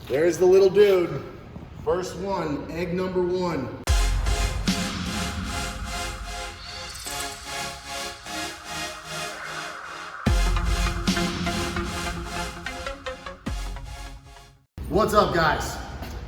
There's the little dude. First one, egg number one. What's up, guys?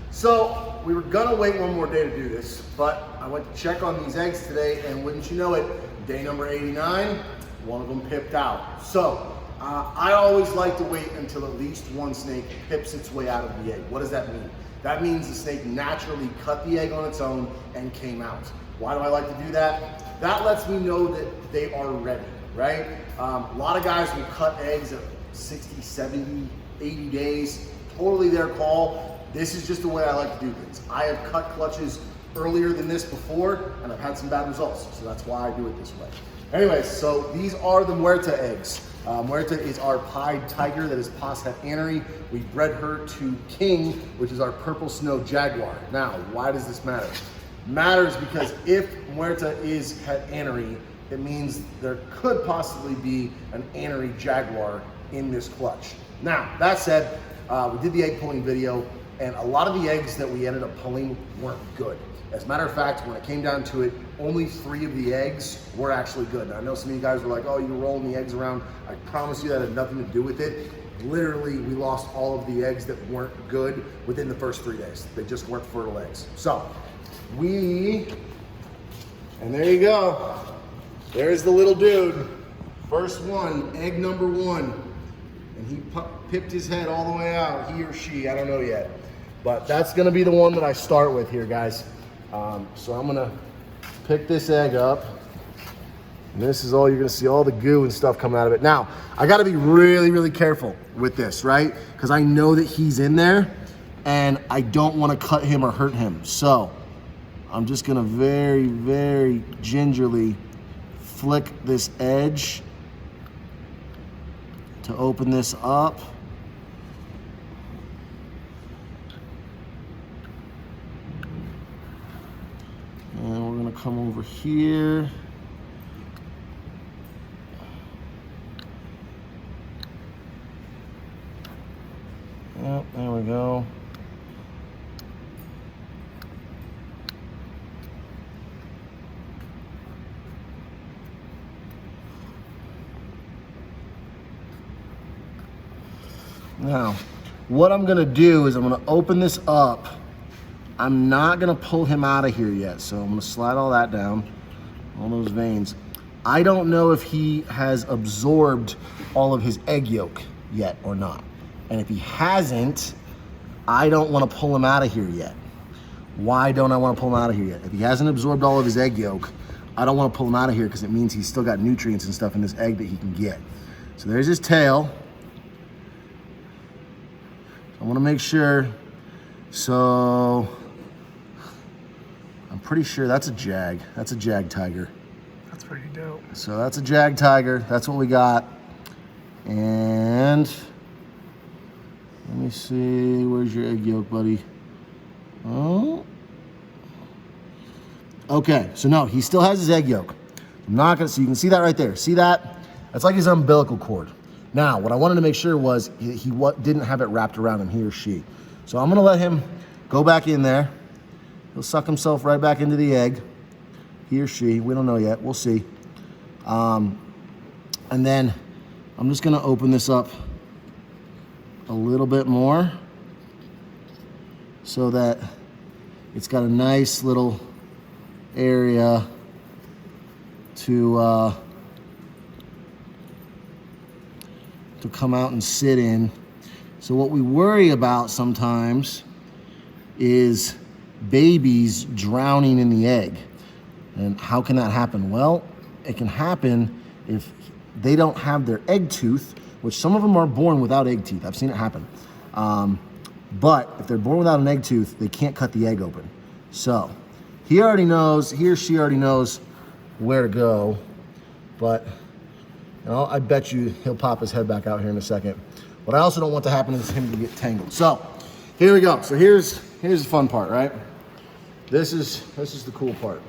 So we were gonna wait one more day to do this, but I went to check on these eggs today, and wouldn't you know it, day number 89, one of them pipped out. So I always like to wait until at least one snake pips its way out of the egg. What does that mean? That means the snake naturally cut the egg on its own and came out. Why do I like to do that? That lets me know that they are ready, right? A lot of guys will cut eggs at 60, 70, 80 days. Totally their call. This is just the way I like to do things. I have cut clutches earlier than this before, and I've had some bad results, so that's why I do it this way. Anyways, so these are the Muerta eggs. Muerta is our pied tiger that is past het anery. We bred her to King, which is our purple snow jaguar. Now, why does this matter? It matters because if Muerta is het anery, it means there could possibly be an anery jaguar in this clutch. Now, that said, we did the egg pulling video, and a lot of the eggs that we ended up pulling weren't good. As a matter of fact, when it came down to it, only 3 of the eggs were actually good. Now, I know some of you guys were like, oh, you're rolling the eggs around. I promise you that had nothing to do with it. Literally, we lost all of the eggs that weren't good within the first 3 days. They just weren't fertile eggs. So, and there you go. There's the little dude. First one, egg number one. And he pipped his head all the way out, he or she, I don't know yet. But that's gonna be the one that I start with here, guys. So I'm gonna pick this egg up. And this is all, you're gonna see all the goo and stuff coming out of it. Now, I gotta be really, really careful with this, right? Because I know that he's in there and I don't wanna cut him or hurt him. So I'm just gonna very, very gingerly flick this edge to open this up. And we're gonna come over here. Yep, there we go. Now, what I'm gonna do is I'm gonna open this up. I'm not gonna pull him out of here yet, so I'm gonna slide all that down, all those veins. I don't know if he has absorbed all of his egg yolk yet or not. And if he hasn't, I don't wanna pull him out of here yet. Why don't I wanna pull him out of here yet? If he hasn't absorbed all of his egg yolk, I don't wanna pull him out of here because it means he's still got nutrients and stuff in this egg that he can get. So there's his tail. I want to make sure. So I'm pretty sure that's a jag. That's a jag tiger. That's pretty dope. So that's a jag tiger. That's what we got. And let me see. Where's your egg yolk, buddy? Oh. Okay. So no, he still has his egg yolk. I'm not gonna. So you can see that right there. See that? That's like his umbilical cord. Now, what I wanted to make sure was he didn't have it wrapped around him, he or she. So I'm gonna let him go back in there. He'll suck himself right back into the egg. He or she, we don't know yet, we'll see. And then I'm just gonna open this up a little bit more so that it's got a nice little area to come out and sit in. So what we worry about sometimes is babies drowning in the egg. And how can that happen? Well, it can happen if they don't have their egg tooth, which some of them are born without egg teeth. I've seen it happen. But if they're born without an egg tooth, they can't cut the egg open. So he already knows, he or she already knows where to go, but I bet you he'll pop his head back out here in a second. What I also don't want to happen is him to get tangled. So here we go. So here's the fun part, right? This is the cool part.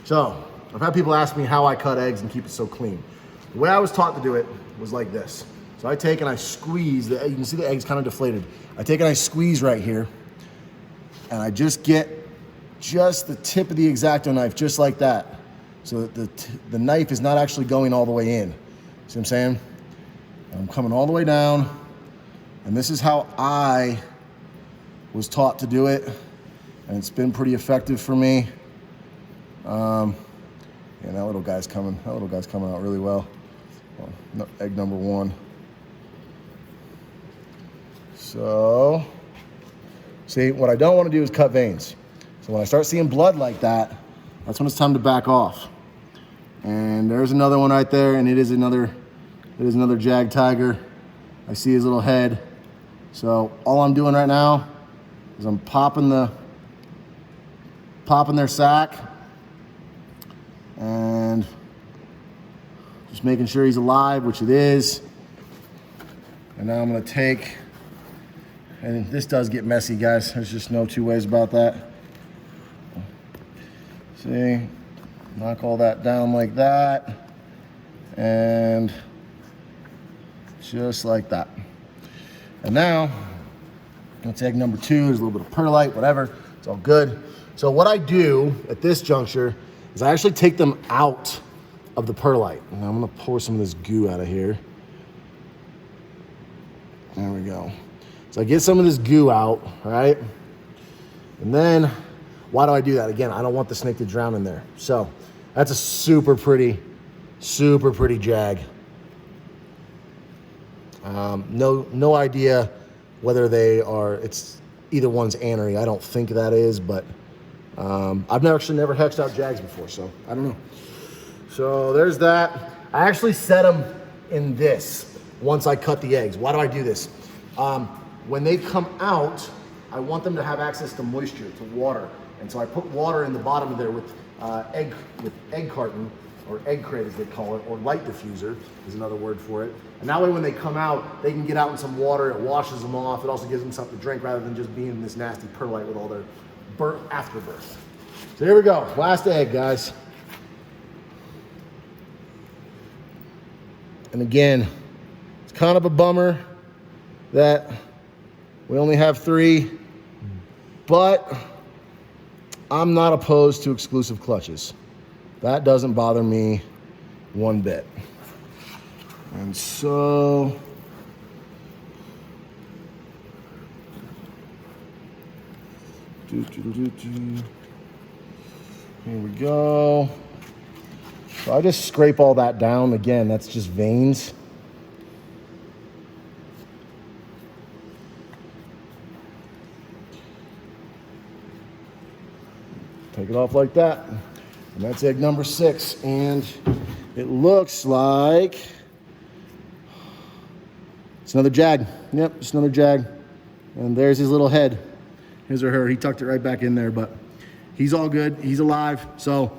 So I've had people ask me how I cut eggs and keep it so clean. The way I was taught to do it was like this. So I take and I squeeze, you can see the egg's kind of deflated. I take and I squeeze right here, and I just get just the tip of the X-Acto knife, just like that. So that the knife is not actually going all the way in. See what I'm saying? I'm coming all the way down, and this is how I was taught to do it, and it's been pretty effective for me. Yeah, that little guy's coming out really well. Egg number 1. So, see, what I don't want to do is cut veins. So when I start seeing blood like that, that's when it's time to back off. And there's another one right there, and it is another jag tiger. I see his little head. So all I'm doing right now is I'm popping their sack and just making sure he's alive, which it is. And now I'm gonna take, and this does get messy, guys. There's just no two ways about that. See, knock all that down like that, and just like that. And now, that's egg number 2. There's a little bit of perlite, whatever. It's all good. So what I do at this juncture is I actually take them out of the perlite. And I'm gonna pour some of this goo out of here. There we go. So I get some of this goo out, right? And then, why do I do that? Again, I don't want the snake to drown in there. So that's a super pretty jag. No idea whether they are, it's either one's anery. I don't think that is, but I've actually never hatched out jags before, so I don't know. So there's that. I actually set them in this once I cut the eggs. Why do I do this? When they come out, I want them to have access to moisture, to water. And so I put water in the bottom of there with egg carton, or egg crate as they call it, or light diffuser is another word for it. And that way when they come out, they can get out in some water, it washes them off, it also gives them something to drink rather than just being in this nasty perlite with all their afterbirth. So here we go, last egg, guys. And again, it's kind of a bummer that we only have 3, but I'm not opposed to exclusive clutches. That doesn't bother me one bit. And so, here we go. So I just scrape all that down. Again, that's just veins. Take it off like that. And that's egg number 6. And it looks like it's another jag. Yep, it's another jag. And there's his little head. His or her. He tucked it right back in there, but he's all good. He's alive. So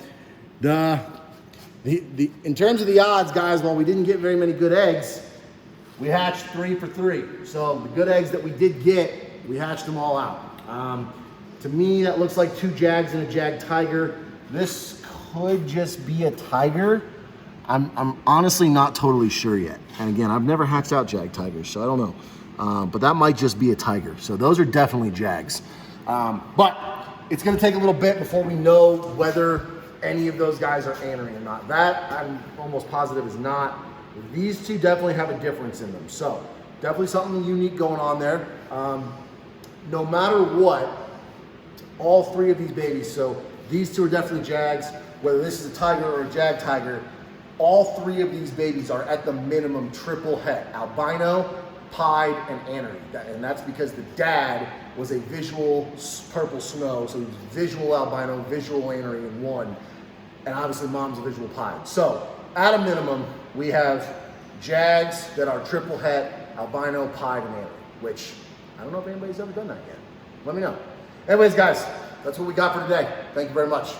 in terms of the odds, guys, while we didn't get very many good eggs, we hatched 3 for 3. So the good eggs that we did get, we hatched them all out. To me, that looks like 2 jags and a jag tiger. This could just be a tiger. I'm honestly not totally sure yet. And again, I've never hatched out jag tigers, so I don't know. But that might just be a tiger. So those are definitely jags. But it's gonna take a little bit before we know whether any of those guys are anery or not. That I'm almost positive is not. These 2 definitely have a difference in them. So definitely something unique going on there. No matter what, all 3 of these babies, so these 2 are definitely jags, whether this is a tiger or a jag tiger, all 3 of these babies are at the minimum triple het, albino, pied, and anery. And that's because the dad was a visual purple snow, so he was visual albino, visual anery in one, and obviously mom's a visual pied. So at a minimum, we have jags that are triple het, albino, pied, and anery, which I don't know if anybody's ever done that yet. Let me know. Anyways, guys, that's what we got for today. Thank you very much.